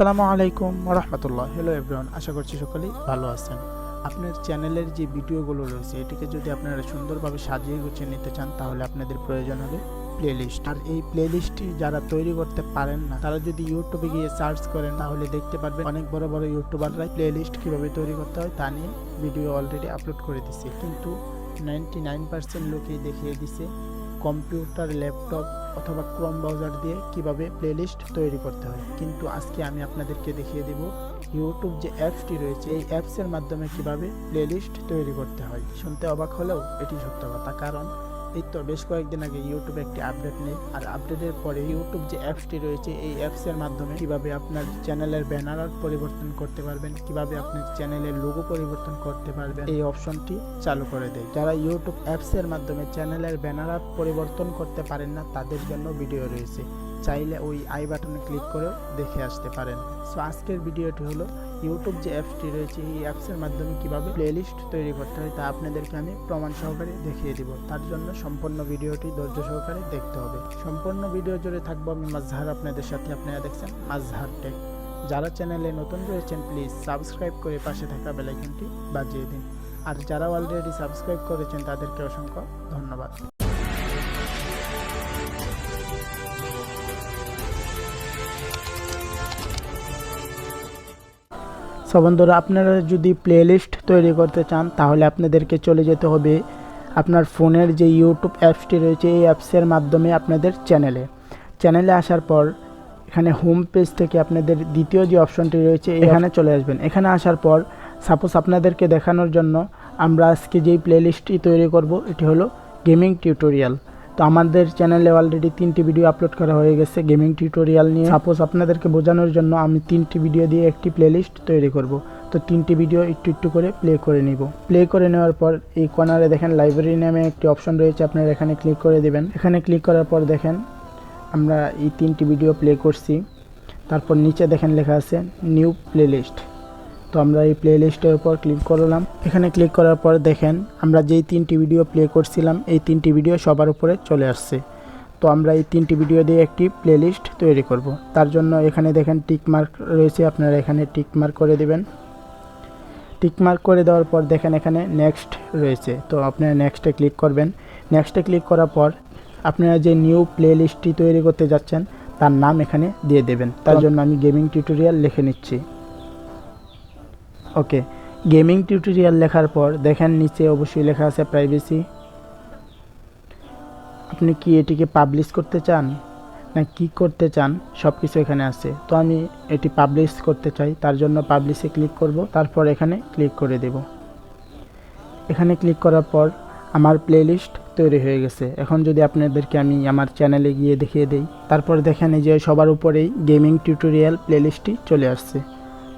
আসসালামু আলাইকুম ওয়া রাহমাতুল্লাহ। হ্যালো এভরিওয়ান, আশা করছি সকলেই ভালো আছেন। আপনার চ্যানেলের যে ভিডিওগুলো রয়েছে এটিকে যদি আপনারা সুন্দরভাবে সাজিয়ে গুছিয়ে নিতে চান তাহলে আপনাদের প্রয়োজন হবে প্লেলিস্ট। আর এই প্লেলিস্টটি যারা তৈরি করতে পারেন না তারা যদি ইউটিউবে গিয়ে সার্চ করেন তাহলে দেখতে পারবেন অনেক বড় বড় ইউটিউবাররা প্লেলিস্ট কীভাবে তৈরি করতে হয় তা নিয়ে ভিডিও অলরেডি আপলোড করে দিছে, কিন্তু 99% লোকেই দেখিয়ে দিছে কম্পিউটার, ল্যাপটপ অথবা ক্রোম ব্রাউজার দিয়ে কিভাবে প্লেলিস্ট তৈরি করতে হয়। কিন্তু আজকে আমি আপনাদেরকে দেখিয়ে দেব ইউটিউব যে অ্যাপসটি রয়েছে এই অ্যাপসের মাধ্যমে কিভাবে প্লেলিস্ট তৈরি করতে হয়। শুনতে অবাক হলেও এটি সত্য কথা, কারণ এই তো বেশ কয়েকদিন আগে ইউটিউবে একটি আপডেট নেই, আর আপডেটের পরে ইউটিউব যে অ্যাপসটি রয়েছে এই অ্যাপসের মাধ্যমে কিভাবে আপনার চ্যানেলের ব্যানার আর্ট পরিবর্তন করতে পারবেন, কিভাবে আপনার চ্যানেলের লোগো পরিবর্তন করতে পারবেন, এই অপশনটি চালু করে দেয়। যারা ইউটিউব অ্যাপসের মাধ্যমে চ্যানেলের ব্যানার আর্ট পরিবর্তন করতে পারেন না তাদের জন্য ভিডিও রয়েছে, চাইলে ওই আই বাটনে ক্লিক করেও দেখে আসতে পারেন। সো আজকের ভিডিওটি হলো ইউটিউব যে অ্যাপসটি রয়েছে এই অ্যাপসের মাধ্যমে কিভাবে প্লেলিস্ট তৈরি করতে হয় তা আপনাদেরকে আমি প্রমাণ সহকারে দেখিয়ে দিব। তার জন্য সম্পূর্ণ ভিডিওটি ধৈর্য সহকারে দেখতে হবে। সম্পূর্ণ ভিডিও জুড়ে থাকবো আমি মাজহার আপনাদের সাথে। আপনারা দেখছেন মাজহার টেক। যারা চ্যানেলে নতুন রয়েছেন প্লিজ সাবস্ক্রাইব করে পাশে থাকা বেল আইকনটি বাজিয়ে দিন, আর যারা অলরেডি সাবস্ক্রাইব করেছেন তাদেরকে অসংখ্য ধন্যবাদ। সো বন্ধুরা, আপনারা যদি প্লেলিস্ট তৈরি করতে চান তাহলে আপনাদেরকে চলে যেতে হবে আপনার ফোনের যে ইউটিউব অ্যাপসটি রয়েছে এই অ্যাপসের মাধ্যমে আপনাদের চ্যানেলে আসার পর এখানে হোম পেজ থেকে আপনাদের দ্বিতীয় যে অপশনটি রয়েছে এখানে চলে আসবেন। এখানে আসার পর সাপোজ আপনাদেরকে দেখানোর জন্য আমরা আজকে যেই প্লেলিস্টটি তৈরি করব এটি হলো গেমিং টিউটোরিয়াল। তো আমাদের চ্যানেলে অলরেডি 3টি ভিডিও আপলোড করা হয়ে গেছে গেমিং টিউটোরিয়াল নিয়ে। সাপোজ আপনাদেরকে বোঝানোর জন্য আমি 3টি ভিডিও দিয়ে একটি প্লেলিস্ট তৈরি করব। তো 3টি ভিডিও একটু একটু করে প্লে করে নিব। প্লে করে নেওয়ার পর এই কর্নারে দেখেন লাইব্রেরি নামে একটি অপশন রয়েছে, আপনারা এখানে ক্লিক করে দেবেন। এখানে ক্লিক করার পর দেখেন আমরা এই 3টি ভিডিও প্লে করছি। তারপর নিচে দেখেন লেখা আছে নিউ প্লেলিস্ট। তো আমরা এই প্লেলিস্টের উপর ক্লিক করলাম। এখানে ক্লিক করার পর দেখেন আমরা যেই 3টি ভিডিও প্লে করছিলাম এই 3টি ভিডিও সবার উপরে চলে আসছে। তো আমরা এই 3টি ভিডিও দিয়ে একটি প্লেলিস্ট তৈরি করব। তার জন্য এখানে দেখেন টিক মার্ক রয়েছে, আপনারা এখানে টিক মার্ক করে দিবেন। টিক মার্ক করে দেওয়ার পর দেখেন এখানে নেক্সট রয়েছে, তো আপনারা নেক্সটে ক্লিক করবেন। নেক্সটে ক্লিক করার পর আপনারা যে নিউ প্লেলিস্টটি তৈরি করতে যাচ্ছেন তার নাম এখানে দিয়ে দেবেন। তার জন্য আমি গেমিং টিউটোরিয়াল লিখে নিচ্ছি। ওকে, গেমিং টিউটোরিয়াল লেখার পর দেখেন নিচে অবশ্যই লেখা আছে প্রাইভেসি। আপনি কি এটিকে পাবলিশ করতে চান না কি করতে চান সব কিছু এখানে আছে। তো আমি এটি পাবলিশ করতে চাই, তার জন্য পাবলিশে ক্লিক করব। তারপর এখানে ক্লিক করে দেব। এখানে ক্লিক করার পর আমার প্লেলিস্ট তৈরি হয়ে গেছে। এখন যদি আপনাদেরকে আমি আমার চ্যানেলে গিয়ে দেখিয়ে দেই, তারপর দেখেন এই যে সবার উপরেই গেমিং টিউটোরিয়াল প্লেলিস্টটি চলে আসছে।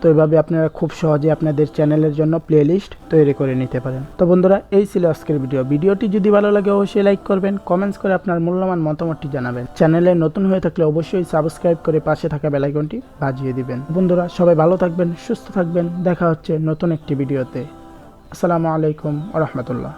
তো এইভাবে আপনারা খুব সহজে আপনাদের চ্যানেলের জন্য প্লেলিস্ট তৈরি করে নিতে পারেন। তো বন্ধুরা, এই ছিল আজকের ভিডিওটি যদি ভালো লাগে অবশ্যই লাইক করবেন, কমেন্টস করে আপনার মূল্যবান মতামতটি জানাবেন। চ্যানেলে নতুন হয়ে থাকলে অবশ্যই সাবস্ক্রাইব করে পাশে থাকা বেল আইকনটি বাজিয়ে দিবেন। বন্ধুরা সবাই ভালো থাকবেন, সুস্থ থাকবেন। দেখা হচ্ছে নতুন একটি ভিডিওতে। আসসালামু আলাইকুম ওয়া রাহমাতুল্লাহ।